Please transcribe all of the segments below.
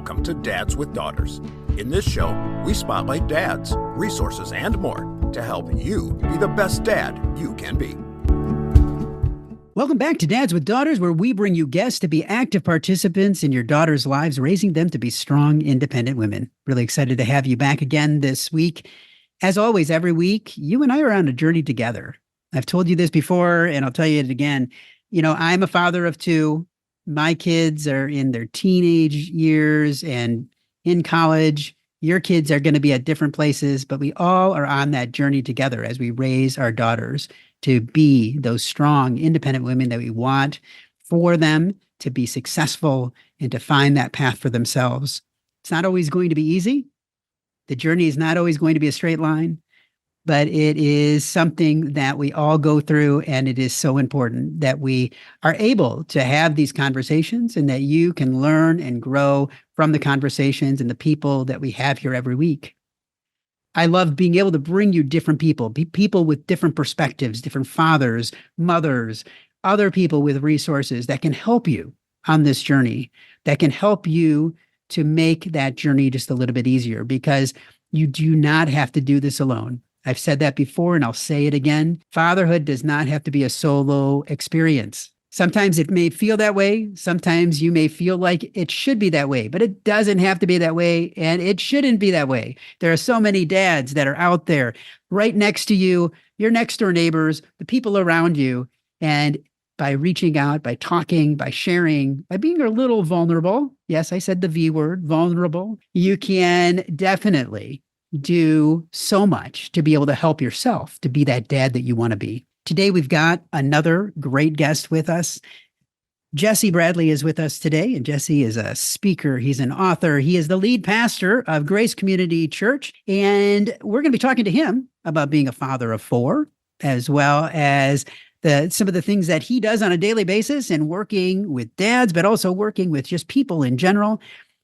Welcome to Dads with Daughters. In this show, we spotlight dads, resources, and more to help you be the best dad you can be. Welcome back to Dads with Daughters, where we bring you guests to be active participants in your daughters' lives, raising them to be strong, independent women. Really excited to have you back again this week. As always, every week, you and I are on a journey together. I've told you this before, and I'll tell you it again. You know, I'm a father of two. My kids are in their teenage years and in college. Your kids are going to be at different places, but we all are on that journey together as we raise our daughters to be those strong, independent women that we want for them to be successful and to find that path for themselves. It's not always going to be easy. The journey is not always going to be a straight line, but it is something that we all go through, and it is so important that we are able to have these conversations and that you can learn and grow from the conversations and the people that we have here every week. I love being able to bring you different people, people with different perspectives, different fathers, mothers, other people with resources that can help you on this journey, that can help you to make that journey just a little bit easier, because you do not have to do this alone. I've said that before, and I'll say it again. Fatherhood does not have to be a solo experience. Sometimes it may feel that way. Sometimes you may feel like it should be that way, but it doesn't have to be that way, and it shouldn't be that way. There are so many dads that are out there right next to you, your next door neighbors, the people around you. And by reaching out, by talking, by sharing, by being a little vulnerable, yes, I said the V word, vulnerable, you can definitely do so much to be able to help yourself to be that dad that you want to be. Today, we've got another great guest with us. Jesse Bradley is with us today, and Jesse is a speaker. He's an author. He is the lead pastor of Grace Community Church, and we're going to be talking to him about being a father of four, as well as some of the things that he does on a daily basis and working with dads, but also working with just people in general.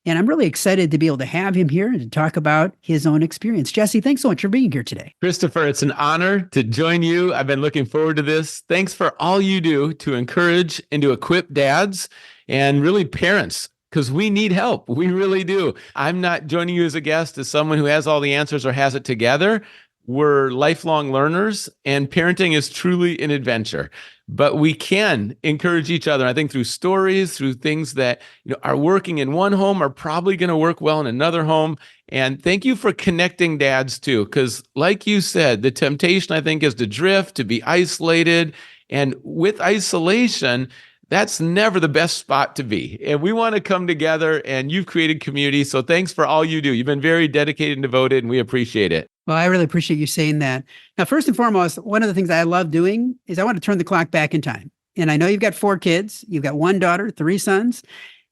And I'm really excited to be able to have him here and to talk about his own experience. Jesse, thanks so much for being here today. Christopher, it's an honor to join you. I've been looking forward to this. Thanks for all you do to encourage and to equip dads and really parents, because we need help. We really do. I'm not joining you as a guest as someone who has all the answers or has it together. We're lifelong learners, and parenting is truly an adventure. But we can encourage each other. I think through stories, through things that are working in one home are probably going to work well in another home. And thank you for connecting dads too, because like you said, the temptation, I think, is to drift, to be isolated. And with isolation, that's never the best spot to be. And we want to come together, and you've created community. So thanks for all you do. You've been very dedicated and devoted, and we appreciate it. Well, I really appreciate you saying that. Now, first and foremost, one of the things I love doing is I want to turn the clock back in time. And I know you've got four kids. You've got one daughter, three sons,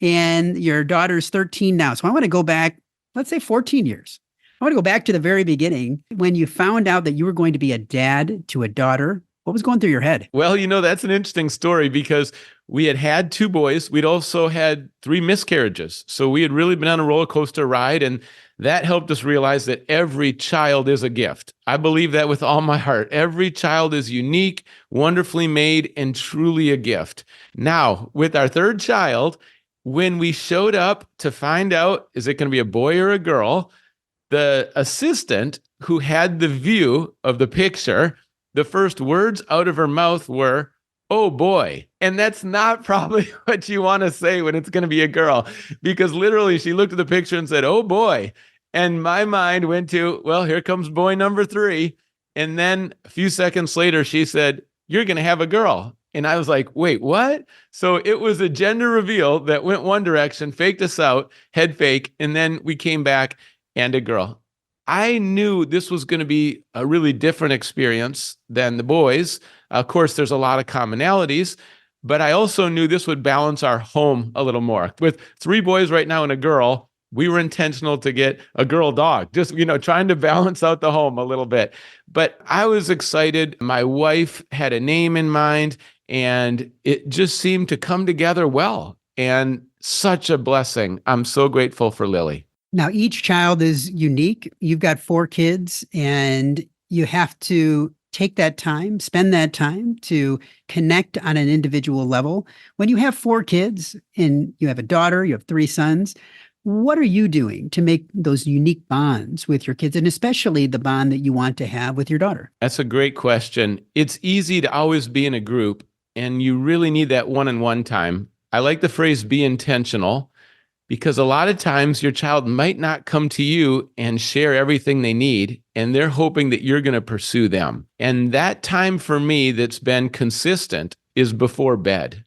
and your daughter's 13 now. So I want to go back, let's say 14 years. I want to go back to the very beginning when you found out that you were going to be a dad to a daughter. What was going through your head? Well, that's an interesting story, because we had two boys. We'd also had three miscarriages. So we had really been on a roller coaster ride, and that helped us realize that every child is a gift. I believe that with all my heart. Every child is unique, wonderfully made, and truly a gift. Now, with our third child, when we showed up to find out, is it going to be a boy or a girl, the assistant who had the view of the picture, the first words out of her mouth were, "Oh boy." And that's not probably what you want to say when it's going to be a girl, because literally she looked at the picture and said, "Oh boy." And my mind went to, well, here comes boy number 3. And then a few seconds later, she said, "You're going to have a girl." And I was like, wait, what? So it was a gender reveal that went one direction, faked us out, head fake. And then we came back and a girl. I knew this was going to be a really different experience than the boys. Of course, there's a lot of commonalities, but I also knew this would balance our home a little more. With 3 boys right now and a girl, we were intentional to get a girl dog, just, trying to balance out the home a little bit. But I was excited. My wife had a name in mind, and it just seemed to come together well. And such a blessing. I'm so grateful for Lily. Now, each child is unique. You've got 4 kids, and you have to take that time, spend that time to connect on an individual level. When you have 4 kids and you have a daughter, you have 3 sons, What are you doing to make those unique bonds with your kids, and especially the bond that you want to have with your daughter? That's a great question. It's easy to always be in a group, and you really need that one-on-one time. I like the phrase be intentional, because a lot of times your child might not come to you and share everything they need, and they're hoping that you're going to pursue them. And that time for me that's been consistent is before bed.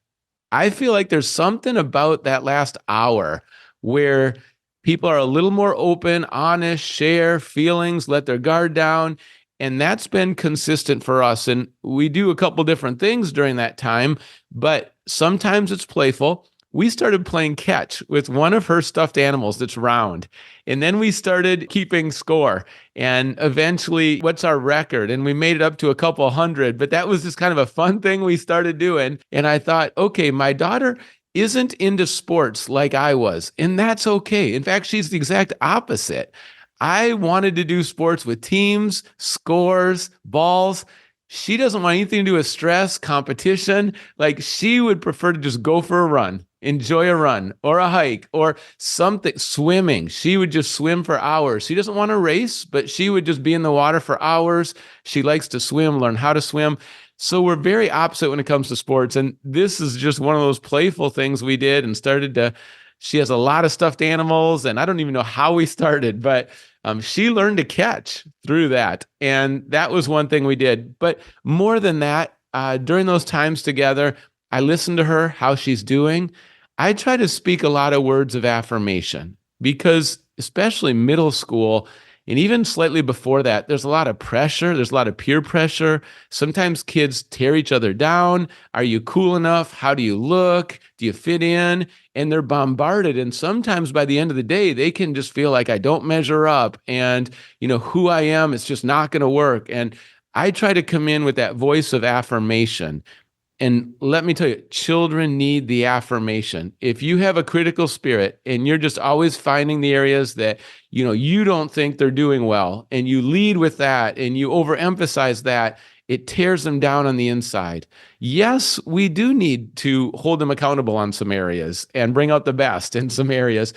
I feel like there's something about that last hour where people are a little more open, honest, share feelings, let their guard down. And that's been consistent for us. And we do a couple different things during that time, but sometimes it's playful. We started playing catch with one of her stuffed animals that's round. And then we started keeping score. And eventually, what's our record? And we made it up to a couple hundred. But that was just kind of a fun thing we started doing. And I thought, okay, my daughter isn't into sports like I was. And that's okay. In fact, she's the exact opposite. I wanted to do sports with teams, scores, balls. She doesn't want anything to do with stress, competition. Like, she would prefer to just go for a run, enjoy a run or a hike or something. Swimming. She would just swim for hours. She doesn't want to race, but she would just be in the water for hours. She likes to swim, learn how to swim. So we're very opposite when it comes to sports. And this is just one of those playful things we did and started to, she has a lot of stuffed animals, and I don't even know how we started, but she learned to catch through that. And that was one thing we did. But more than that, during those times together, I listened to her, how she's doing. I try to speak a lot of words of affirmation, because especially middle school, and even slightly before that, there's a lot of pressure. There's a lot of peer pressure. Sometimes kids tear each other down. Are you cool enough? How do you look? Do you fit in? And they're bombarded. And sometimes by the end of the day, they can just feel like I don't measure up. And, who I am, it's just not going to work. And I try to come in with that voice of affirmation. And let me tell you, children need the affirmation. If you have a critical spirit and you're just always finding the areas that, you don't think they're doing well, and you lead with that and you overemphasize that, it tears them down on the inside. Yes, we do need to hold them accountable on some areas and bring out the best in some areas,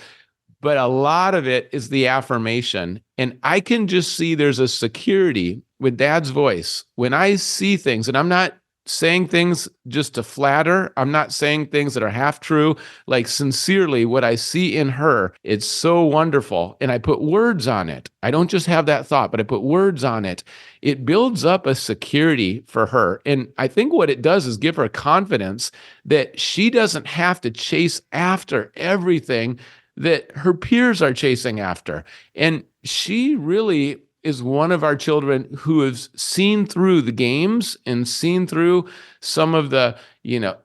but a lot of it is the affirmation. And I can just see there's a security with Dad's voice when I see things, and I'm not saying things just to flatter. I'm not saying things that are half true. Like, sincerely, what I see in her, it's so wonderful. And I put words on it. I don't just have that thought, but I put words on it. It builds up a security for her. And I think what it does is give her confidence that she doesn't have to chase after everything that her peers are chasing after. And she really is one of our children who has seen through the games and seen through some of the,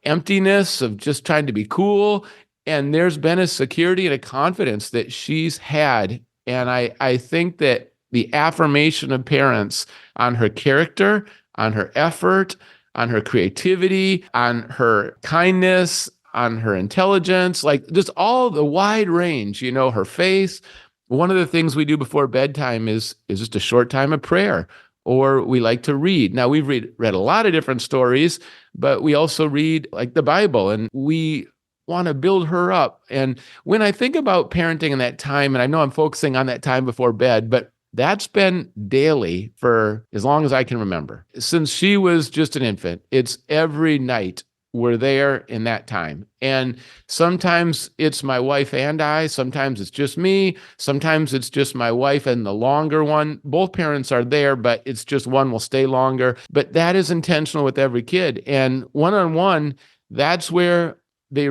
emptiness of just trying to be cool. And there's been a security and a confidence that she's had. And I think that the affirmation of parents on her character, on her effort, on her creativity, on her kindness, on her intelligence, like just all the wide range, her faith. One of the things we do before bedtime is just a short time of prayer, or we like to read. Now, we've read a lot of different stories, but we also read like the Bible, and we want to build her up. And when I think about parenting in that time, and I know I'm focusing on that time before bed, but that's been daily for as long as I can remember. Since she was just an infant, it's every night we're there in that time. And sometimes it's my wife and I, sometimes it's just me, sometimes it's just my wife and the longer one. Both parents are there, but it's just one will stay longer. But that is intentional with every kid. And one-on-one, that's where they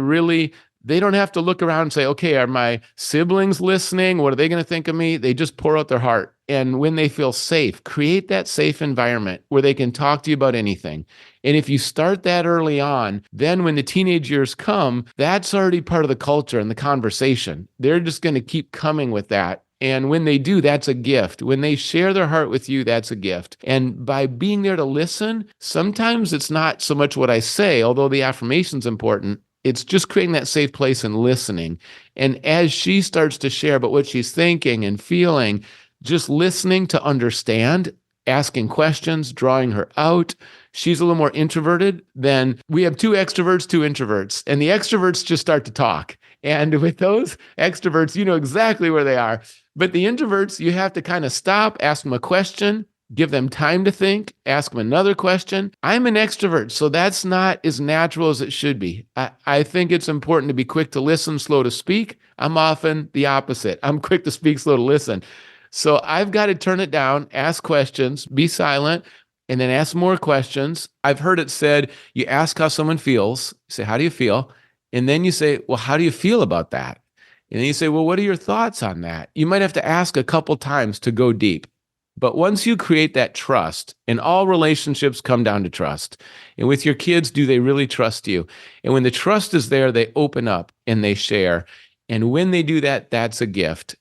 don't have to look around and say, okay, are my siblings listening? What are they going to think of me? They just pour out their heart. And when they feel safe, create that safe environment where they can talk to you about anything. And if you start that early on, then when the teenage years come, that's already part of the culture and the conversation. They're just going to keep coming with that. And when they do, that's a gift. When they share their heart with you, that's a gift. And by being there to listen, sometimes it's not so much what I say, although the affirmation's important. It's just creating that safe place and listening. And as she starts to share about what she's thinking and feeling, just listening to understand, asking questions, drawing her out. She's a little more introverted than we have two extroverts, two introverts. And the extroverts just start to talk. And with those extroverts, you know exactly where they are. But the introverts, you have to kind of stop, ask them a question, give them time to think, ask them another question. I'm an extrovert, so that's not as natural as it should be. I think it's important to be quick to listen, slow to speak. I'm often the opposite. I'm quick to speak, slow to listen. So I've got to turn it down, ask questions, be silent, and then ask more questions. I've heard it said, you ask how someone feels. You say, how do you feel? And then you say, well, how do you feel about that? And then you say, well, what are your thoughts on that? You might have to ask a couple times to go deep. But once you create that trust, and all relationships come down to trust. And with your kids, do they really trust you? And when the trust is there, they open up and they share. And when they do that, that's a gift.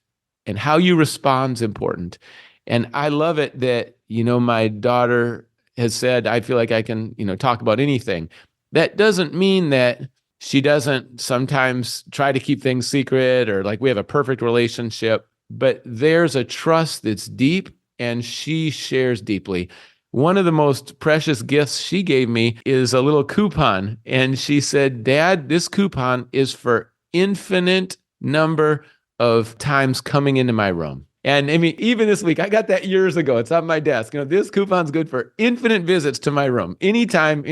And how you respond is important. And I love it that, my daughter has said, I feel like I can, talk about anything. That doesn't mean that she doesn't sometimes try to keep things secret or like we have a perfect relationship, but there's a trust that's deep and she shares deeply. One of the most precious gifts she gave me is a little coupon. And she said, Dad, this coupon is for infinite number of times coming into my room. And I mean, even this week, I got that years ago. It's on my desk. This coupon's good for infinite visits to my room. Anytime,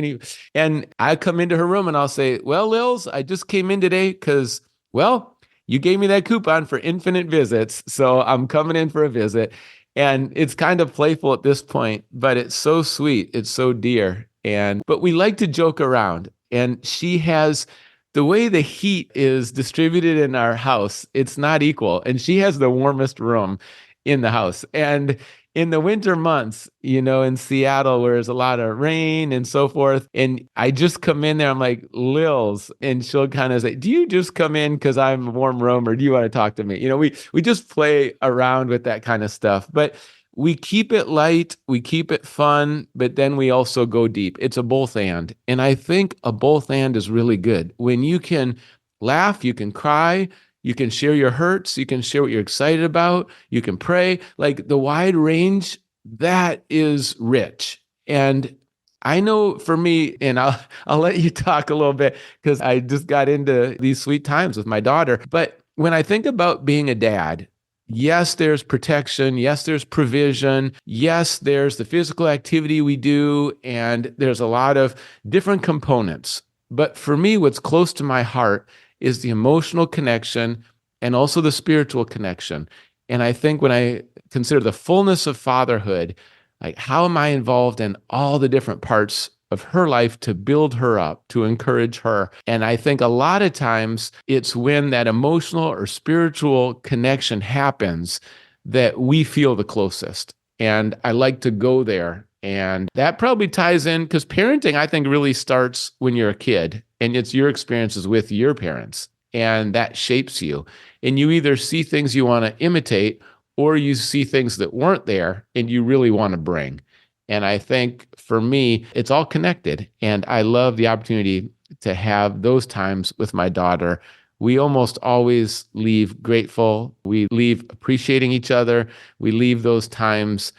and I come into her room and I'll say, well, Lils, I just came in today because, well, you gave me that coupon for infinite visits. So I'm coming in for a visit. And it's kind of playful at this point, but it's so sweet. It's so dear. But we like to joke around. And she has the way the heat is distributed in our house, it's not equal. And she has the warmest room in the house. And in the winter months, in Seattle, where there's a lot of rain and so forth, and I just come in there, I'm like, Lils, and she'll kind of say, do you just come in because I'm a warm room, or do you want to talk to me? We just play around with that kind of stuff. But we keep it light, we keep it fun, but then we also go deep. It's a both and. And I think a both and is really good. When you can laugh, you can cry, you can share your hurts, you can share what you're excited about, you can pray. Like the wide range, that is rich. And I know for me, and I'll let you talk a little bit because I just got into these sweet times with my daughter. But when I think about being a dad, yes, there's protection. Yes, there's provision. Yes, there's the physical activity we do, and there's a lot of different components. But for me, what's close to my heart is the emotional connection and also the spiritual connection. And I think when I consider the fullness of fatherhood, like how am I involved in all the different parts of her life to build her up, to encourage her. And I think a lot of times it's when that emotional or spiritual connection happens that we feel the closest. And I like to go there. And that probably ties in because parenting, I think, really starts when you're a kid and it's your experiences with your parents. And that shapes you. And you either see things you want to imitate or you see things that weren't there and you really want to bring. And I think for me, it's all connected. And I love the opportunity to have those times with my daughter. We almost always leave grateful. We leave appreciating each other. We leave those times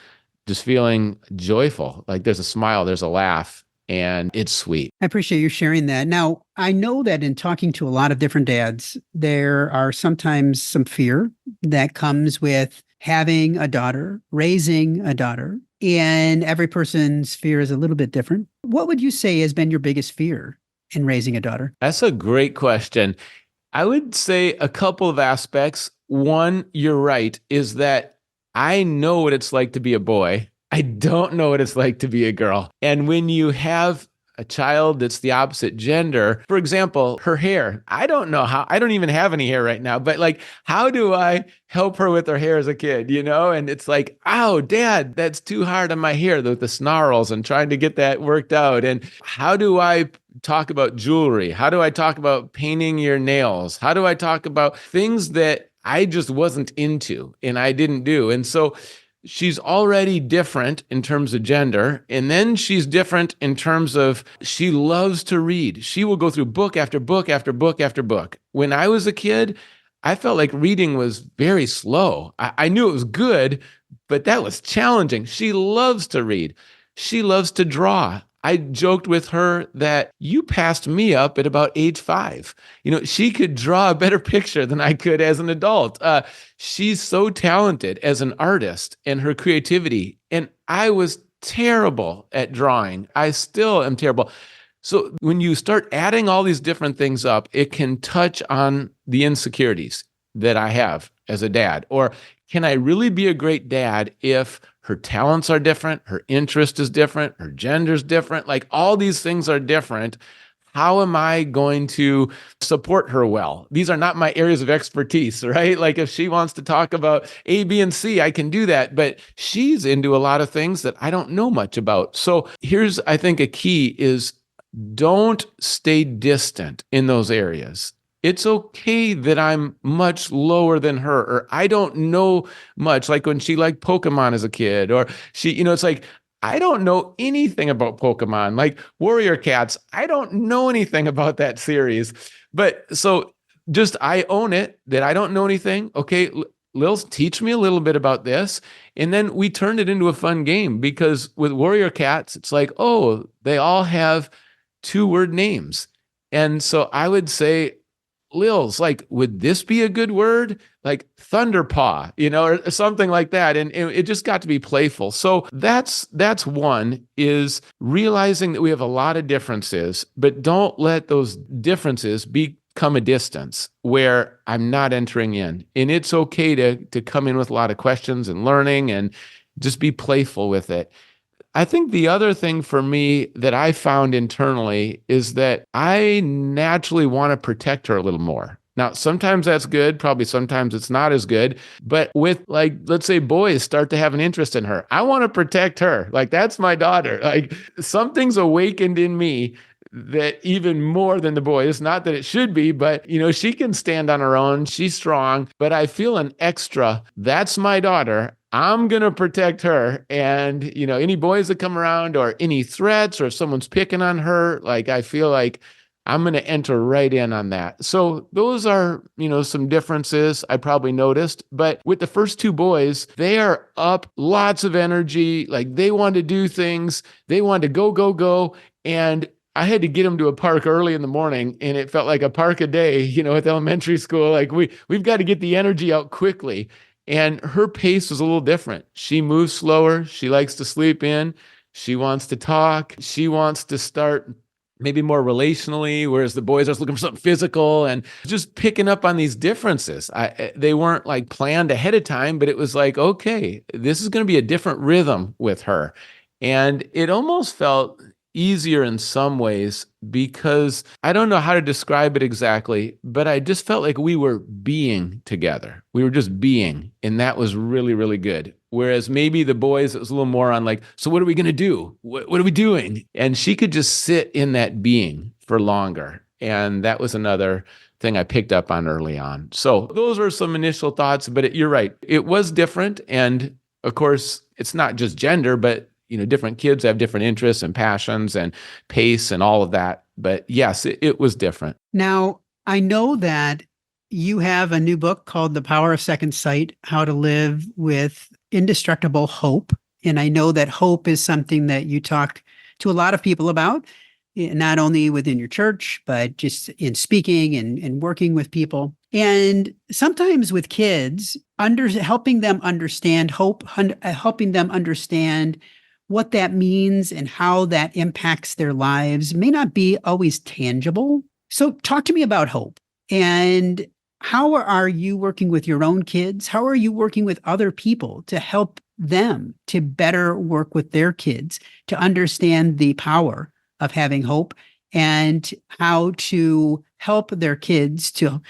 just feeling joyful. Like there's a smile, there's a laugh, and it's sweet. I appreciate you sharing that. Now, I know that in talking to a lot of different dads, there are sometimes some fear that comes with having a daughter, raising a daughter. And every person's fear is a little bit different. What would you say has been your biggest fear in raising a daughter? That's a great question. I would say a couple of aspects. One, you're right, is that I know what it's like to be a boy. I don't know what it's like to be a girl. And when you have a child that's the opposite gender, for example, her hair, I don't know how, I don't even have any hair right now, but like, how do I help her with her hair as a kid, And it's like, oh, Dad, that's too hard on my hair with the snarls and trying to get that worked out. And how do I talk about jewelry? How do I talk about painting your nails? How do I talk about things that I just wasn't into and I didn't do? And so she's already different in terms of gender. And then she's different in terms of she loves to read. She will go through book after book after book after book. When I was a kid, I felt like reading was very slow. I knew it was good, but that was challenging. She loves to read. She loves to draw. I joked with her that you passed me up at about age 5. She could draw a better picture than I could as an adult. She's so talented as an artist and her creativity. And I was terrible at drawing. I still am terrible. So when you start adding all these different things up, it can touch on the insecurities that I have as a dad. Or can I really be a great dad if her talents are different, her interest is different, her gender's different, like all these things are different? How am I going to support her well? These are not my areas of expertise, right? Like if she wants to talk about A, B, and C, I can do that. But she's into a lot of things that I don't know much about. So here's, I think, a key is don't stay distant in those areas. It's okay that I'm much lower than her, or I don't know much, like when she liked Pokemon as a kid, or she, it's like, I don't know anything about Pokemon, like Warrior Cats. I don't know anything about that series. But so just I own it that I don't know anything. Okay, Lils, teach me a little bit about this. And then we turned it into a fun game because with Warrior Cats, it's like, oh, they all have 2-word names. And so I would say, Lils, like, would this be a good word? Like Thunderpaw, or something like that. And it just got to be playful. So that's one, is realizing that we have a lot of differences, but don't let those differences become a distance where I'm not entering in. And it's okay to come in with a lot of questions and learning and just be playful with it. I think the other thing for me that I found internally is that I naturally want to protect her a little more. Now, sometimes that's good. Probably sometimes it's not as good. But with, like, let's say boys start to have an interest in her, I want to protect her. Like, that's my daughter. Like, something's awakened in me that even more than the boys, not that it should be, but, she can stand on her own. She's strong. But I feel an extra, that's my daughter. I'm going to protect her. And, any boys that come around or any threats or if someone's picking on her, like, I feel like I'm going to enter right in on that. So those are, some differences I probably noticed. But with the first 2 boys, they are up, lots of energy. Like, they want to do things. They want to go. And I had to get them to a park early in the morning, and it felt like a park a day, at elementary school. Like, we've got to get the energy out quickly. And her pace was a little different. She moves slower. She likes to sleep in. She wants to talk. She wants to start maybe more relationally, whereas the boys are looking for something physical, and just picking up on these differences. They weren't like planned ahead of time, but it was like, okay, this is going to be a different rhythm with her. And it almost felt easier in some ways because I don't know how to describe it exactly, but I just felt like we were being together. We were just being, and that was really, really good. Whereas maybe the boys, it was a little more on like, so what are we going to do? What are we doing? And she could just sit in that being for longer. And that was another thing I picked up on early on. So those were some initial thoughts, but you're right. It was different. And of course, it's not just gender, but different kids have different interests and passions and pace and all of that. But yes, it was different. Now, I know that you have a new book called The Power of Second Sight, How to Live with Indestructible Hope. And I know that hope is something that you talk to a lot of people about, not only within your church, but just in speaking and working with people. And sometimes with kids, helping them understand hope, helping them understand what that means and how that impacts their lives may not be always tangible. So talk to me about hope. And how are you working with your own kids? How are you working with other people to help them to better work with their kids, to understand the power of having hope and how to help their kids to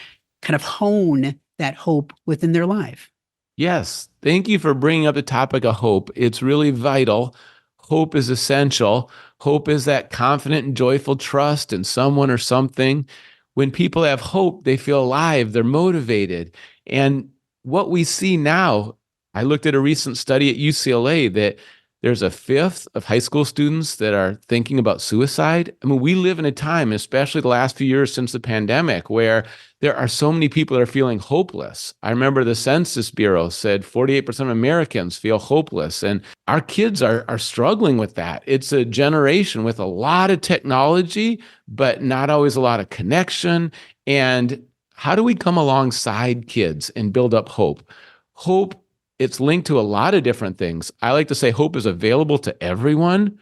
kind of hone that hope within their life? Yes. Thank you for bringing up the topic of hope. It's really vital. Hope is essential. Hope is that confident and joyful trust in someone or something. When people have hope, they feel alive, they're motivated. And what we see now, I looked at a recent study at UCLA that There's a fifth of high school students that are thinking about suicide. I mean, we live in a time, especially the last few years since the pandemic, where there are so many people that are feeling hopeless. I remember the Census Bureau said 48% of Americans feel hopeless, and our kids are struggling with that. It's a generation with a lot of technology, but not always a lot of connection. And how do we come alongside kids and build up hope? Hope, it's linked to a lot of different things. I like to say hope is available to everyone.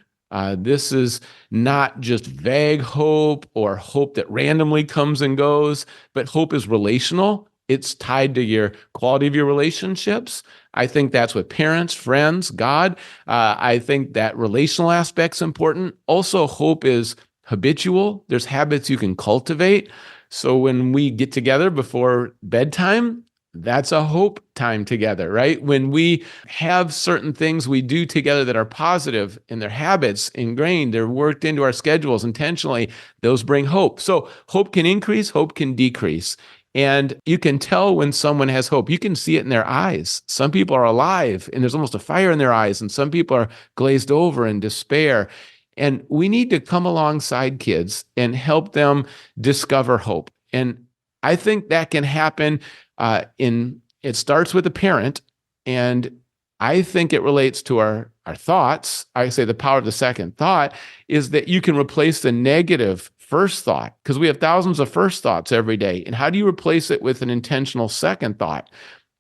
This is not just vague hope or hope that randomly comes and goes, but hope is relational. It's tied to your quality of your relationships. I think that's with parents, friends, God. I think that relational aspect's important. Also, hope is habitual. There's habits you can cultivate. So when we get together before bedtime, that's a hope time together, right? When we have certain things we do together that are positive and their habits ingrained, they're worked into our schedules intentionally, those bring hope. So hope can increase, hope can decrease. And you can tell when someone has hope. You can see it in their eyes. Some people are alive and there's almost a fire in their eyes, and some people are glazed over in despair. And we need to come alongside kids and help them discover hope. And I think that can happen it starts with a parent, and I think it relates to our thoughts. I say the power of the second thought is that you can replace the negative first thought, because we have thousands of first thoughts every day. And how do you replace it with an intentional second thought?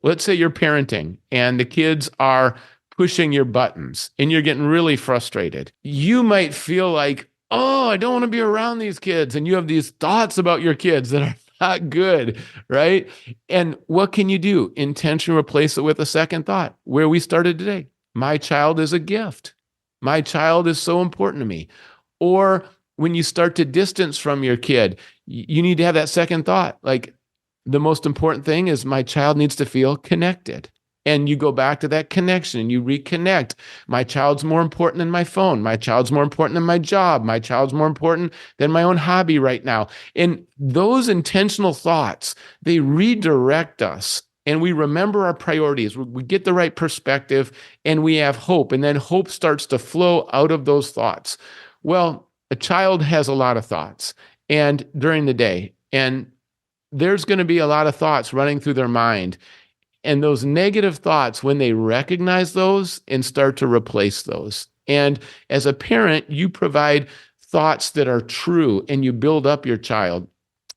Let's say you're parenting and the kids are pushing your buttons and you're getting really frustrated. You might feel like, oh, I don't want to be around these kids. And you have these thoughts about your kids that are not good, right? And what can you do? Intentionally replace it with a second thought, where we started today. My child is a gift. My child is so important to me. Or when you start to distance from your kid, you need to have that second thought. Like, the most important thing is my child needs to feel connected. And you go back to that connection and you reconnect. My child's more important than my phone. My child's more important than my job. My child's more important than my own hobby right now. And those intentional thoughts, they redirect us, and we remember our priorities. We get the right perspective and we have hope. And then hope starts to flow out of those thoughts. Well, a child has a lot of thoughts and during the day, and there's going to be a lot of thoughts running through their mind. And those negative thoughts, when they recognize those and start to replace those. And as a parent, you provide thoughts that are true and you build up your child.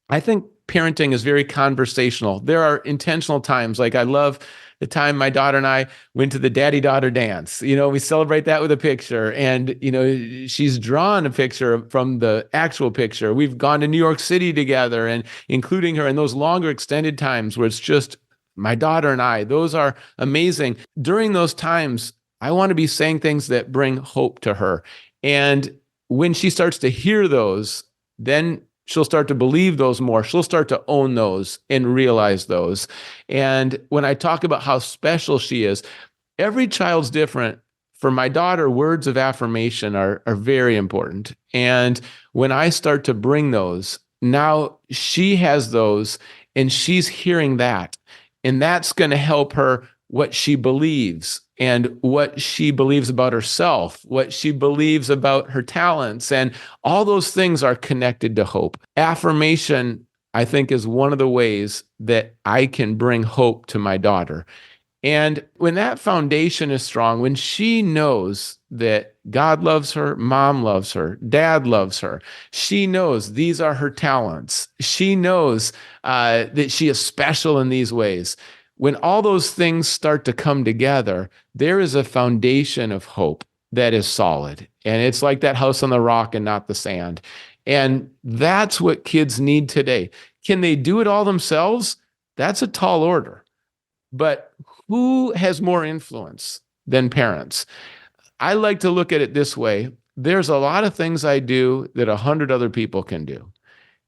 I think parenting is very conversational. There are intentional times. Like, I love the time my daughter and I went to the daddy-daughter dance. We celebrate that with a picture. And, she's drawn a picture from the actual picture. We've gone to New York City together, and including her in those longer extended times where it's just my daughter and I. Those are amazing. During those times, I want to be saying things that bring hope to her. And when she starts to hear those, then she'll start to believe those more. She'll start to own those and realize those. And when I talk about how special she is, every child's different. For my daughter, words of affirmation are very important. And when I start to bring those, now she has those and she's hearing that. And that's going to help her what she believes and what she believes about herself, what she believes about her talents. And all those things are connected to hope. Affirmation, I think, is one of the ways that I can bring hope to my daughter. And when that foundation is strong, when she knows that God loves her, mom loves her, dad loves her, she knows these are her talents. She knows that she is special in these ways. When all those things start to come together, there is a foundation of hope that is solid. And it's like that house on the rock and not the sand. And that's what kids need today. Can they do it all themselves? That's a tall order. But who has more influence than parents? I like to look at it this way. There's a lot of things I do that 100 other people can do.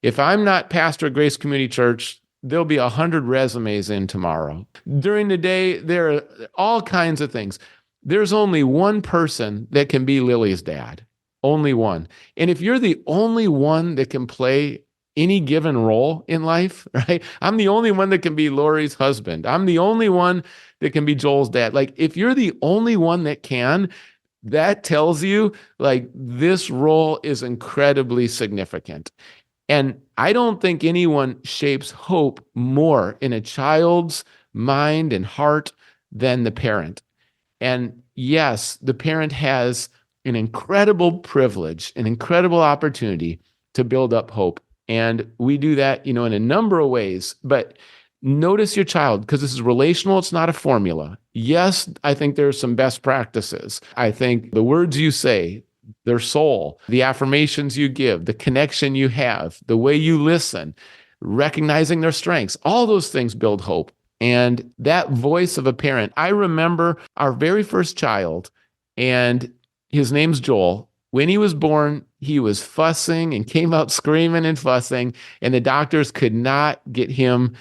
If I'm not pastor at Grace Community Church, there'll be 100 resumes in tomorrow. During the day, there are all kinds of things. There's only one person that can be Lily's dad. Only one. And if you're the only one that can play any given role in life, right? I'm the only one that can be Lori's husband. I'm the only one that can be Joel's dad. Like, if you're the only one that can, that tells you like this role is incredibly significant. And I don't think anyone shapes hope more in a child's mind and heart than the parent. And yes, the parent has an incredible privilege, an incredible opportunity to build up hope. And we do that, in a number of ways. But notice your child, because this is relational, it's not a formula. Yes, I think there's some best practices. I think the words you say, their soul, the affirmations you give, the connection you have, the way you listen, recognizing their strengths, all those things build hope. And that voice of a parent, I remember our very first child, and his name's Joel. When he was born, he was fussing and came out screaming and fussing, and the doctors could not get him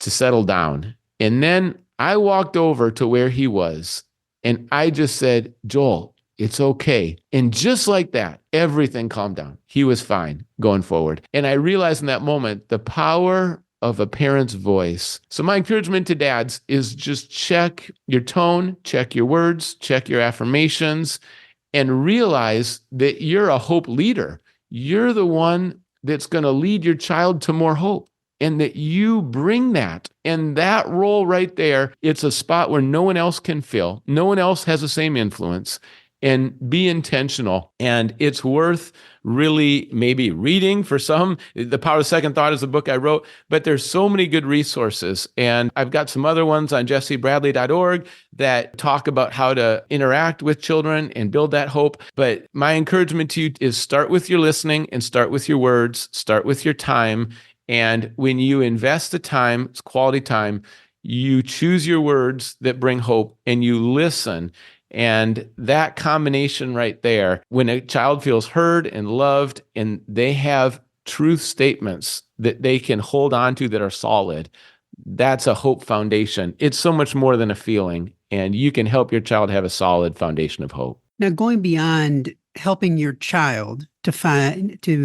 to settle down. And then I walked over to where he was, and I just said, Joel, it's okay. And just like that, everything calmed down. He was fine going forward. And I realized in that moment the power of a parent's voice. So my encouragement to dads is just check your tone, check your words, check your affirmations, and realize that you're a hope leader. You're the one that's going to lead your child to more hope, and that you bring that. And that role right there, it's a spot where no one else can fill. No one else has the same influence. And be intentional. And it's worth really maybe reading for some. The Power of Second Thought is a book I wrote, but there's so many good resources. And I've got some other ones on jessebradley.org that talk about how to interact with children and build that hope. But my encouragement to you is start with your listening and start with your words, start with your time. And when you invest the time, it's quality time, you choose your words that bring hope and you listen. And that combination right there, when a child feels heard and loved and they have truth statements that they can hold on to that are solid, that's a hope foundation. It's so much more than a feeling, and you can help your child have a solid foundation of hope. Now, going beyond helping your child to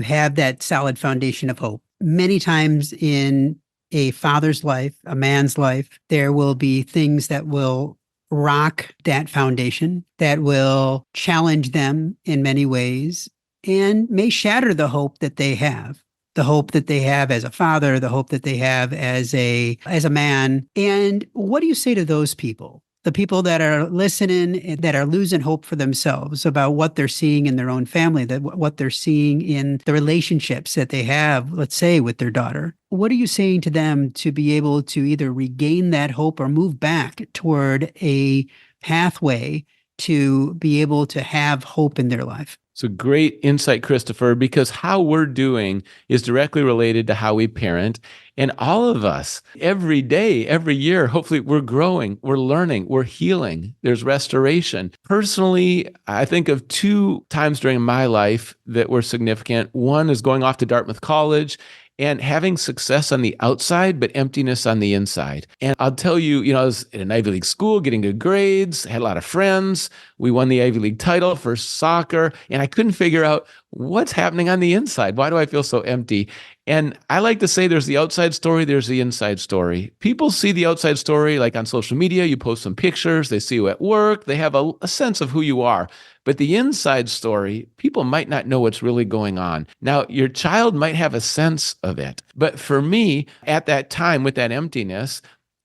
have that solid foundation of hope, many times in a father's life, a man's life, there will be things that will rock that foundation, that will challenge them in many ways and may shatter the hope that they have. The hope that they have as a father, the hope that they have as a man. And what do you say to those people? The people that are listening, that are losing hope for themselves about what they're seeing in their own family, that what they're seeing in the relationships that they have, let's say, with their daughter. What are you saying to them to be able to either regain that hope or move back toward a pathway to be able to have hope in their life? It's a great insight, Christopher, because how we're doing is directly related to how we parent. And all of us, every day, every year, hopefully we're growing, we're learning, we're healing. There's restoration. Personally, I think of 2 times during my life that were significant. One is going off to Dartmouth College and having success on the outside, but emptiness on the inside. And I'll tell you, I was in an Ivy League school, getting good grades, had a lot of friends. We won the Ivy League title for soccer, and I couldn't figure out what's happening on the inside. Why do I feel so empty? And I like to say there's the outside story, there's the inside story. People see the outside story like on social media, you post some pictures, they see you at work, they have a sense of who you are. But the inside story, people might not know what's really going on. Now, your child might have a sense of it. But for me, at that time with that emptiness,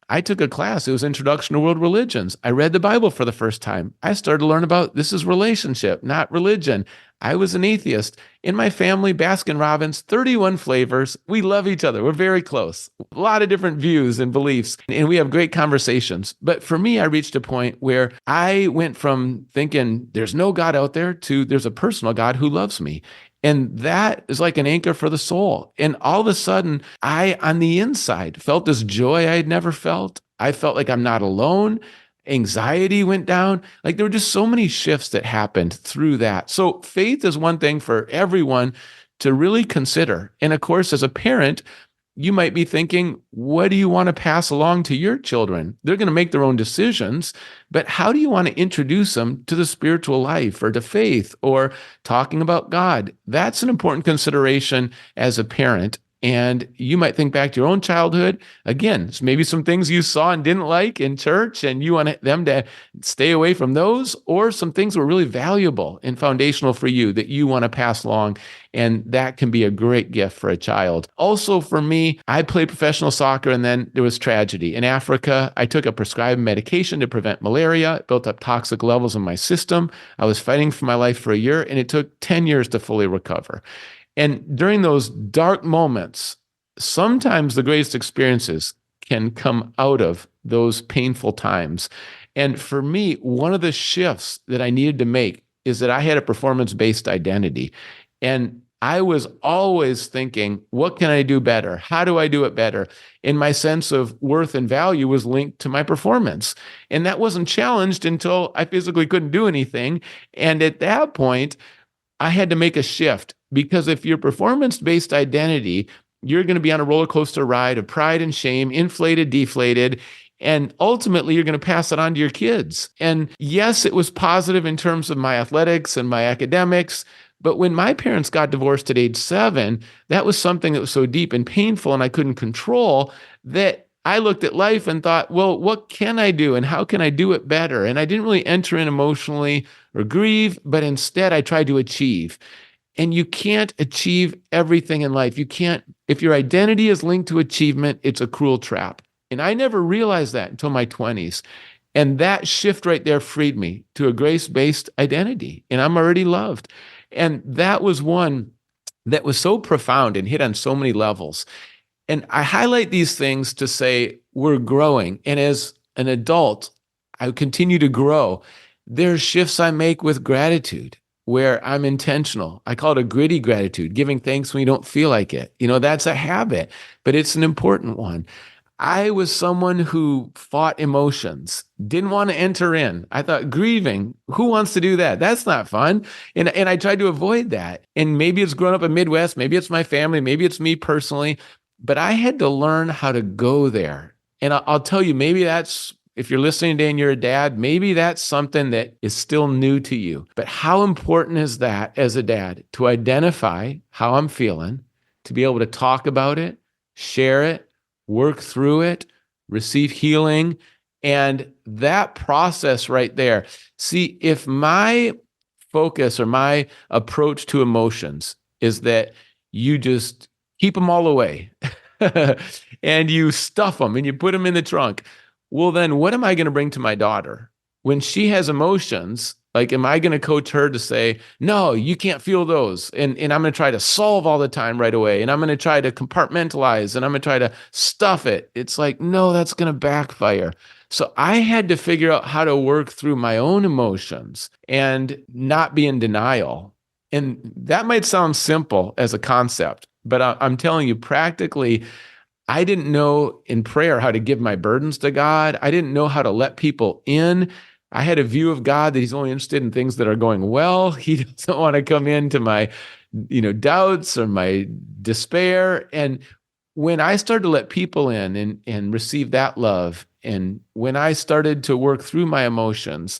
I took a class. It was Introduction to World Religions. I read the Bible for the first time. I started to learn about this is relationship, not religion. I was an atheist. In my family, Baskin Robbins, 31 flavors. We love each other. We're very close. A lot of different views and beliefs, and we have great conversations. But for me, I reached a point where I went from thinking there's no God out there to there's a personal God who loves me. And that is like an anchor for the soul. And all of a sudden, I, on the inside, felt this joy I had never felt. I felt like I'm not alone. Anxiety went down. Like there were just so many shifts that happened through that. So faith is one thing for everyone to really consider. And of course, as a parent, you might be thinking, what do you want to pass along to your children? They're going to make their own decisions, but how do you want to introduce them to the spiritual life or to faith or talking about God? That's an important consideration as a parent. And you might think back to your own childhood. Again, maybe some things you saw and didn't like in church, and you want them to stay away from those, or some things were really valuable and foundational for you that you want to pass along. And that can be a great gift for a child. Also, for me, I played professional soccer, and then there was tragedy. In Africa, I took a prescribed medication to prevent malaria. It built up toxic levels in my system. I was fighting for my life for a year, and it took 10 years to fully recover. And during those dark moments, sometimes the greatest experiences can come out of those painful times. And for me, one of the shifts that I needed to make is that I had a performance-based identity. And I was always thinking, what can I do better? How do I do it better? And my sense of worth and value was linked to my performance. And that wasn't challenged until I physically couldn't do anything. And at that point, I had to make a shift, because if your performance-based identity, you're going to be on a roller coaster ride of pride and shame, inflated, deflated, and ultimately you're going to pass it on to your kids. And yes, it was positive in terms of my athletics and my academics, but when my parents got divorced at age 7, that was something that was so deep and painful and I couldn't control, that I looked at life and thought, well, what can I do and how can I do it better? And I didn't really enter in emotionally or grieve, but instead I tried to achieve. And you can't achieve everything in life. You can't, if your identity is linked to achievement, it's a cruel trap. And I never realized that until my 20s. And that shift right there freed me to a grace-based identity. And I'm already loved. And that was one that was so profound and hit on so many levels. And I highlight these things to say we're growing. And as an adult, I continue to grow. There's shifts I make with gratitude where I'm intentional. I call it a gritty gratitude, giving thanks when you don't feel like it. That's a habit, but it's an important one. I was someone who fought emotions, didn't want to enter in. I thought grieving, who wants to do that? That's not fun. And I tried to avoid that. And maybe it's grown up in Midwest, maybe it's my family, maybe it's me personally, but I had to learn how to go there. And I'll tell you, maybe that's, if you're listening today and you're a dad, maybe that's something that is still new to you. But how important is that as a dad to identify how I'm feeling, to be able to talk about it, share it, work through it, receive healing, and that process right there. See, if my focus or my approach to emotions is that you just keep them all away and you stuff them and you put them in the trunk, well, then what am I going to bring to my daughter? When she has emotions, like, am I going to coach her to say, no, you can't feel those? And I'm going to try to solve all the time right away. And I'm going to try to compartmentalize and I'm going to try to stuff it. It's like, no, that's going to backfire. So I had to figure out how to work through my own emotions and not be in denial. And that might sound simple as a concept, but I'm telling you, practically, I didn't know in prayer how to give my burdens to God. I didn't know how to let people in. I had a view of God that he's only interested in things that are going well. He doesn't want to come into my, doubts or my despair. And when I started to let people in and receive that love, and when I started to work through my emotions,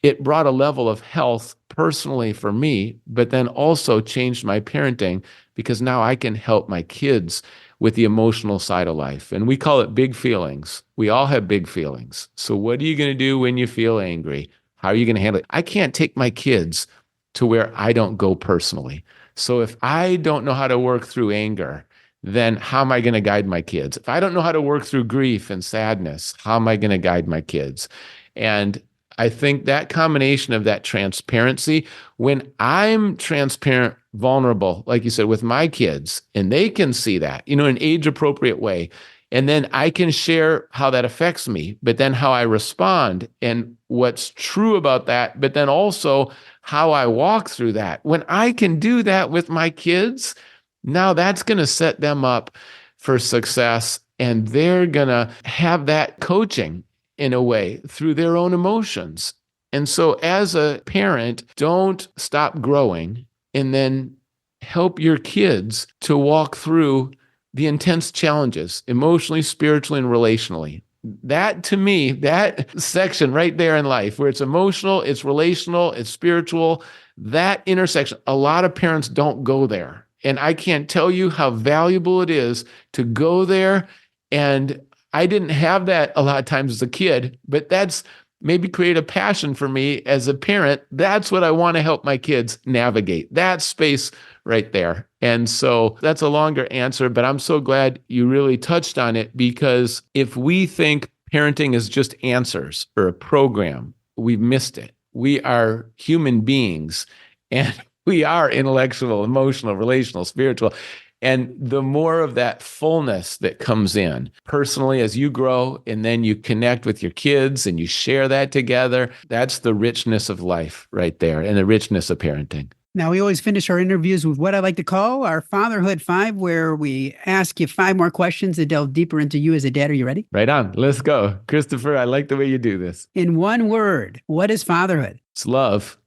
it brought a level of health personally for me, but then also changed my parenting, because now I can help my kids with the emotional side of life. And we call it big feelings. We all have big feelings. So what are you going to do when you feel angry? How are you going to handle it? I can't take my kids to where I don't go personally. So if I don't know how to work through anger, then how am I going to guide my kids? If I don't know how to work through grief and sadness, how am I going to guide my kids? And I think that combination of that transparency, when I'm transparent, vulnerable, like you said, with my kids, and they can see that, in an age-appropriate way, and then I can share how that affects me, but then how I respond and what's true about that, but then also how I walk through that. When I can do that with my kids, now that's going to set them up for success, and they're going to have that coaching in a way through their own emotions. And so as a parent, don't stop growing, and then help your kids to walk through the intense challenges, emotionally, spiritually, and relationally. That, to me, that section right there in life, where it's emotional, it's relational, it's spiritual, that intersection, a lot of parents don't go there. And I can't tell you how valuable it is to go there. And I didn't have that a lot of times as a kid, but that's maybe create a passion for me as a parent. That's what I want to help my kids navigate, that space right there. And so that's a longer answer, but I'm so glad you really touched on it, because if we think parenting is just answers or a program, we've missed it. We are human beings, and we are intellectual, emotional, relational, spiritual. And the more of that fullness that comes in personally as you grow, and then you connect with your kids and you share that together, that's the richness of life right there, and the richness of parenting. Now, we always finish our interviews with what I like to call our Fatherhood 5, where we ask you 5 more questions that delve deeper into you as a dad. Are you ready? Right on. Let's go. Christopher, I like the way you do this. In one word, what is fatherhood? It's love,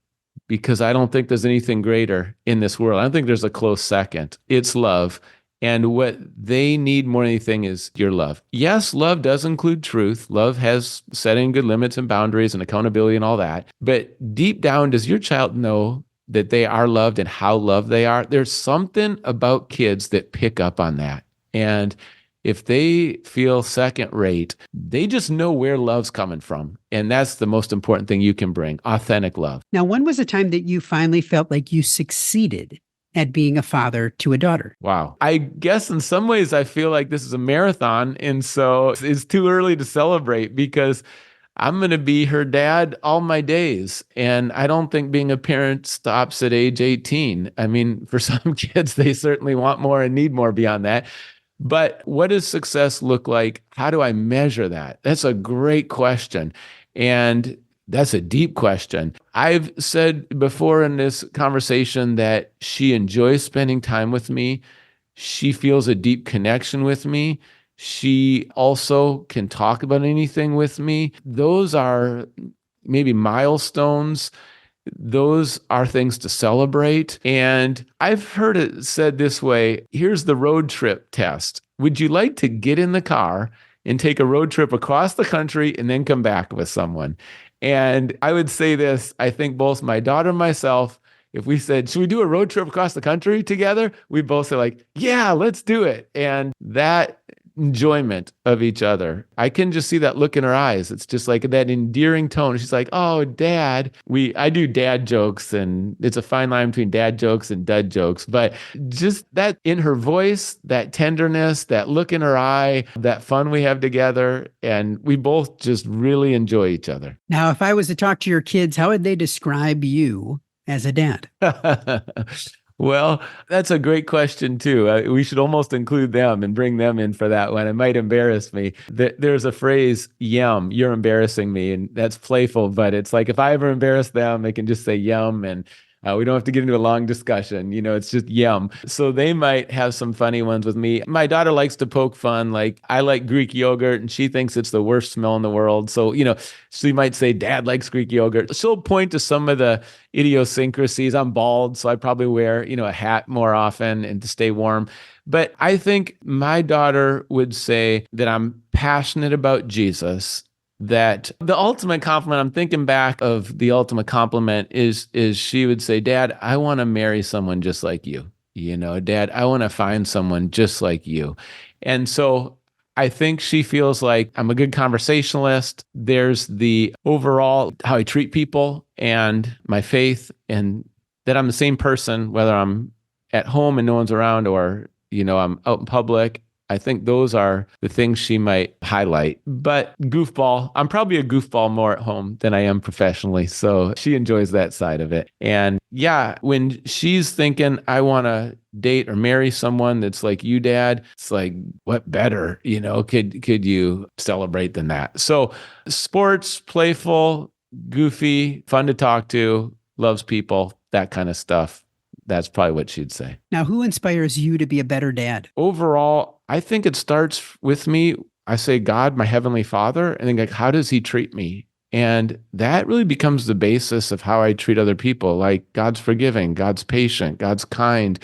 because I don't think there's anything greater in this world. I don't think there's a close second. It's love. And what they need more than anything is your love. Yes, love does include truth. Love has setting good limits and boundaries and accountability and all that. But deep down, does your child know that they are loved and how loved they are? There's something about kids that pick up on that. And if they feel second rate, they just know where love's coming from. And that's the most important thing you can bring, authentic love. Now, when was the time that you finally felt like you succeeded at being a father to a daughter? Wow. I guess in some ways I feel like this is a marathon. And so it's too early to celebrate, because I'm going to be her dad all my days. And I don't think being a parent stops at age 18. I mean, for some kids, they certainly want more and need more beyond that. But what does success look like? How do I measure that? That's a great question. And that's a deep question. I've said before in this conversation that she enjoys spending time with me. She feels a deep connection with me. She also can talk about anything with me. Those are maybe milestones. Those are things to celebrate. And I've heard it said this way: here's the road trip test. Would you like to get in the car and take a road trip across the country and then come back with someone? And I would say this: I think both my daughter and myself, if we said, should we do a road trip across the country together? We both say like, yeah, let's do it. And that enjoyment of each other, I can just see that look in her eyes. It's just like that endearing tone. She's like, oh, Dad. I do dad jokes, and it's a fine line between dad jokes and dud jokes, but just that in her voice, that tenderness, that look in her eye, that fun we have together, and we both just really enjoy each other. Now, if I was to talk to your kids, how would they describe you as a dad? Well, that's a great question, too. We should almost include them and bring them in for that one. It might embarrass me. There's a phrase, yum, you're embarrassing me. And that's playful, but it's like if I ever embarrass them, they can just say yum, and we don't have to get into a long discussion. It's just yum. So they might have some funny ones with me. My daughter likes to poke fun. Like, I like Greek yogurt, and she thinks it's the worst smell in the world. So, she might say, Dad likes Greek yogurt. She'll point to some of the idiosyncrasies. I'm bald, so I probably wear, a hat more often and to stay warm. But I think my daughter would say that I'm passionate about Jesus. That the ultimate compliment, I'm thinking back of the ultimate compliment is she would say, Dad, I want to marry someone just like you. Dad, I want to find someone just like you. And so I think she feels like I'm a good conversationalist. There's the overall how I treat people and my faith, and that I'm the same person, whether I'm at home and no one's around or, I'm out in public. I think those are the things she might highlight. But goofball, I'm probably a goofball more at home than I am professionally. So she enjoys that side of it. And yeah, when she's thinking, I want to date or marry someone that's like you, Dad, it's like, what better, could you celebrate than that? So sports, playful, goofy, fun to talk to, loves people, that kind of stuff. That's probably what she'd say. Now, who inspires you to be a better dad? Overall, I think it starts with me. I say, God, my heavenly Father, and then like, how does he treat me? And that really becomes the basis of how I treat other people. Like, God's forgiving, God's patient, God's kind.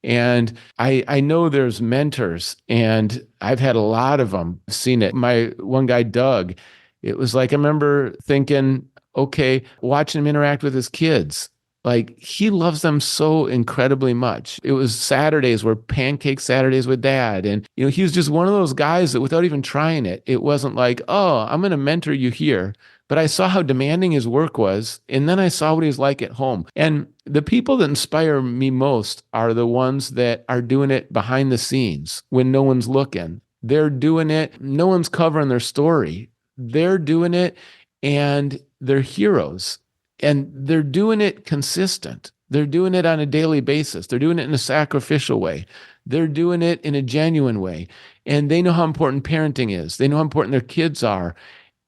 And I know there's mentors, and I've had a lot of them. I've seen it. My one guy, Doug, it was like, I remember thinking, okay, watching him interact with his kids. Like, he loves them so incredibly much. It was Saturdays were pancake Saturdays with Dad. And, he was just one of those guys that without even trying it, it wasn't like, oh, I'm going to mentor you here. But I saw how demanding his work was. And then I saw what he was like at home. And the people that inspire me most are the ones that are doing it behind the scenes when no one's looking. They're doing it. No one's covering their story. They're doing it, and they're heroes. And they're doing it consistent. They're doing it on a daily basis. They're doing it in a sacrificial way. They're doing it in a genuine way. And they know how important parenting is. They know how important their kids are.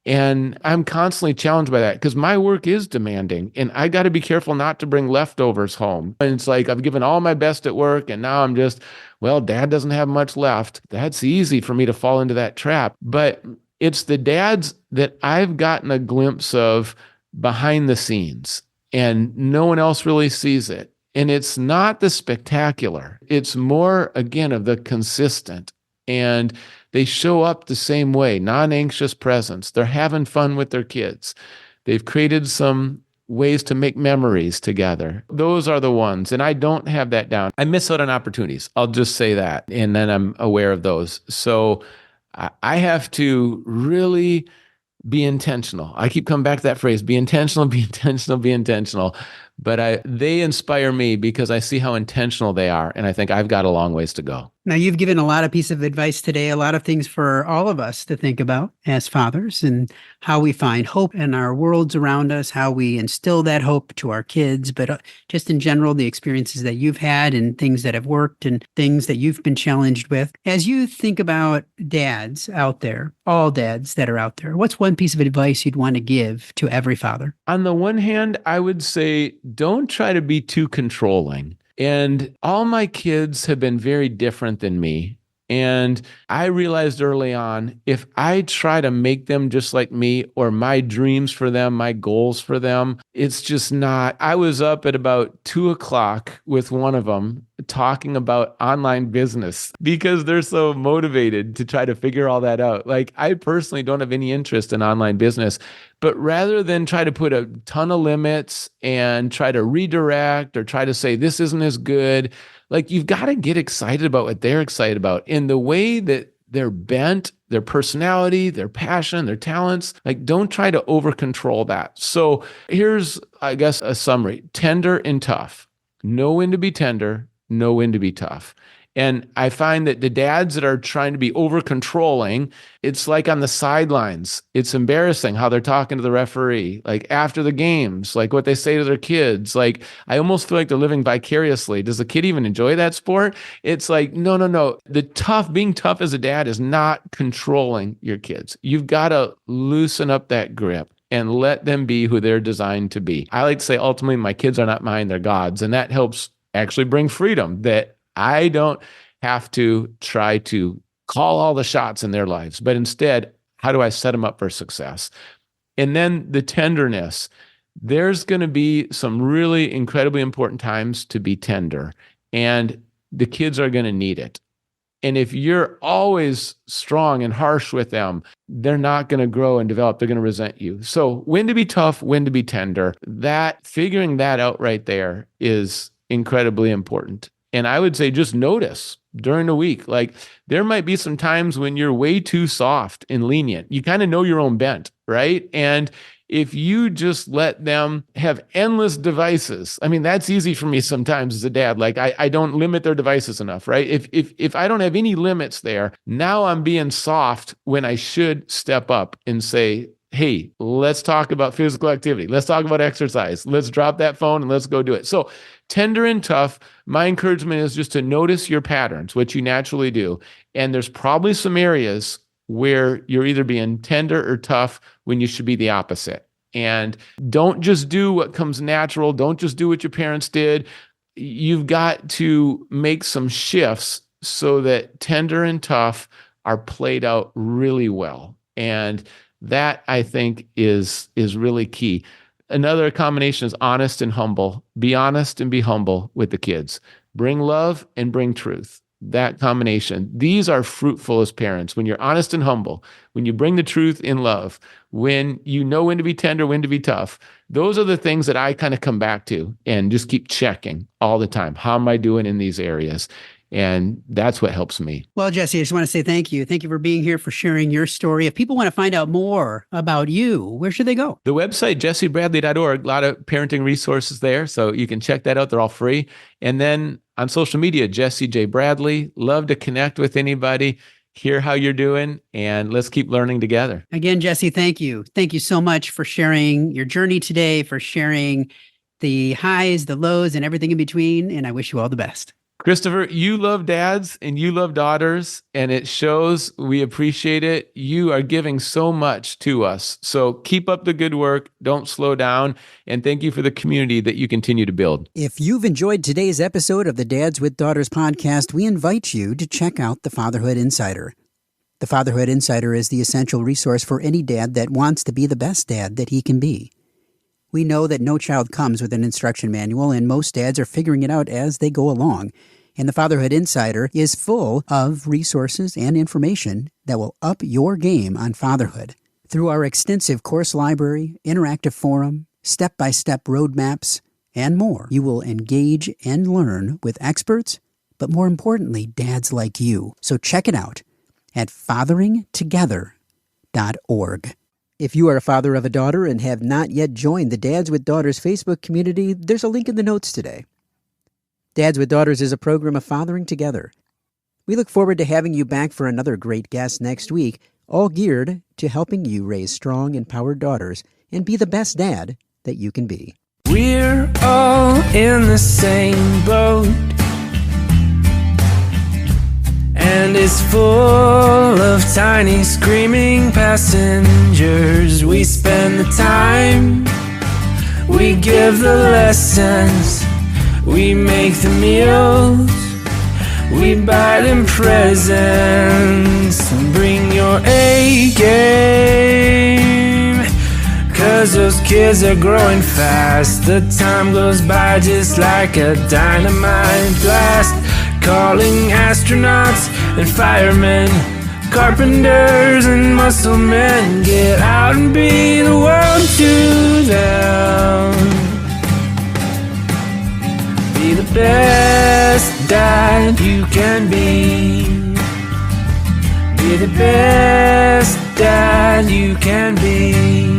And I'm constantly challenged by that because my work is demanding, and I got to be careful not to bring leftovers home. And it's like I've given all my best at work, and now I'm just, well, Dad doesn't have much left. That's easy for me to fall into that trap. But it's the dads that I've gotten a glimpse of behind the scenes, and no one else really sees it. And it's not the spectacular. It's more, again, of the consistent. And they show up the same way, non-anxious presence. They're having fun with their kids. They've created some ways to make memories together. Those are the ones. And I don't have that down. I miss out on opportunities. I'll just say that. And then I'm aware of those. So I have to really be intentional. I keep coming back to that phrase, be intentional, be intentional, be intentional. But they inspire me because I see how intentional they are. And I think I've got a long ways to go. Now, you've given a lot of pieces of advice today, a lot of things for all of us to think about as fathers, and how we find hope in our worlds around us, how we instill that hope to our kids, but just in general, the experiences that you've had and things that have worked and things that you've been challenged with. As you think about dads out there, all dads that are out there, what's one piece of advice you'd want to give to every father? On the one hand, I would say, don't try to be too controlling. And all my kids have been very different than me. And I realized early on, if I try to make them just like me, or my dreams for them, my goals for them, it's just not. I was up at about 2:00 with one of them talking about online business because they're so motivated to try to figure all that out. Like, I personally don't have any interest in online business, but rather than try to put a ton of limits and try to redirect or try to say this isn't as good, like, you've got to get excited about what they're excited about in the way that they're bent, their personality, their passion, their talents. Like, don't try to over control that. So here's, I guess, a summary: tender and tough. Know when to be tender, know when to be tough. And I find that the dads that are trying to be over controlling, it's like on the sidelines. It's embarrassing how they're talking to the referee, like after the games, like what they say to their kids. Like, I almost feel like they're living vicariously. Does the kid even enjoy that sport? It's like, no. Being tough as a dad is not controlling your kids. You've got to loosen up that grip and let them be who they're designed to be. I like to say, ultimately, my kids are not mine, they're God's. And that helps actually bring freedom, that I don't have to try to call all the shots in their lives, but instead, how do I set them up for success? And then the tenderness. There's going to be some really incredibly important times to be tender, and the kids are going to need it. And if you're always strong and harsh with them, they're not going to grow and develop. They're going to resent you. So when to be tough, when to be tender, figuring that out right there is incredibly important. And I would say, just notice during the week, like, there might be some times when you're way too soft and lenient. You kind of know your own bent, right? And if you just let them have endless devices, I mean, that's easy for me sometimes as a dad. Like, I don't limit their devices enough, right? If I don't have any limits there, now I'm being soft when I should step up and say, hey, let's talk about physical activity. Let's talk about exercise. Let's drop that phone and let's go do it. So tender and tough, my encouragement is just to notice your patterns, what you naturally do. And there's probably some areas where you're either being tender or tough when you should be the opposite. And don't just do what comes natural. Don't just do what your parents did. You've got to make some shifts so that tender and tough are played out really well. And that, I think, is really key. Another combination is honest and humble. Be honest and be humble with the kids. Bring love and bring truth. that combination. These are fruitful as parents. When you're honest and humble, when you bring the truth in love, when you know when to be tender, when to be tough, those are the things that I kind of come back to and just keep checking all the time. How am I doing in these areas? And that's what helps me. Well, Jesse, I just want to say thank you. Thank you for being here, for sharing your story. If people want to find out more about you, where should they go? The website, jessebradley.org, a lot of parenting resources there. So you can check that out. They're all free. And then on social media, Jesse J. Bradley. Love to connect with anybody, hear how you're doing, and let's keep learning together. Again, Jesse, thank you. Thank you so much for sharing your journey today, for sharing the highs, the lows, and everything in between. And I wish you all the best. Christopher, you love dads and you love daughters, and it shows. We appreciate it. You are giving so much to us. So keep up the good work. Don't slow down. And thank you for the community that you continue to build. If you've enjoyed today's episode of the Dads with Daughters podcast, we invite you to check out the Fatherhood Insider. The Fatherhood Insider is the essential resource for any dad that wants to be the best dad that he can be. We know that no child comes with an instruction manual, and most dads are figuring it out as they go along. And the Fatherhood Insider is full of resources and information that will up your game on fatherhood. Through our extensive course library, interactive forum, step-by-step roadmaps, and more, you will engage and learn with experts, but more importantly, dads like you. So check it out at fatheringtogether.org. If you are a father of a daughter and have not yet joined the Dads with Daughters Facebook community, there's a link in the notes today. Dads with Daughters is a program of fathering together. We look forward to having you back for another great guest next week, all geared to helping you raise strong, empowered daughters and be the best dad that you can be. We're all in the same boat, and it's full of tiny screaming passengers. We spend the time, we give the lessons, we make the meals, we buy them presents. Bring your A game, 'cause those kids are growing fast. The time goes by just like a dynamite blast. Calling astronauts and firemen, carpenters and muscle men. Get out and be the world to them. Be the best dad you can be. Be the best dad you can be.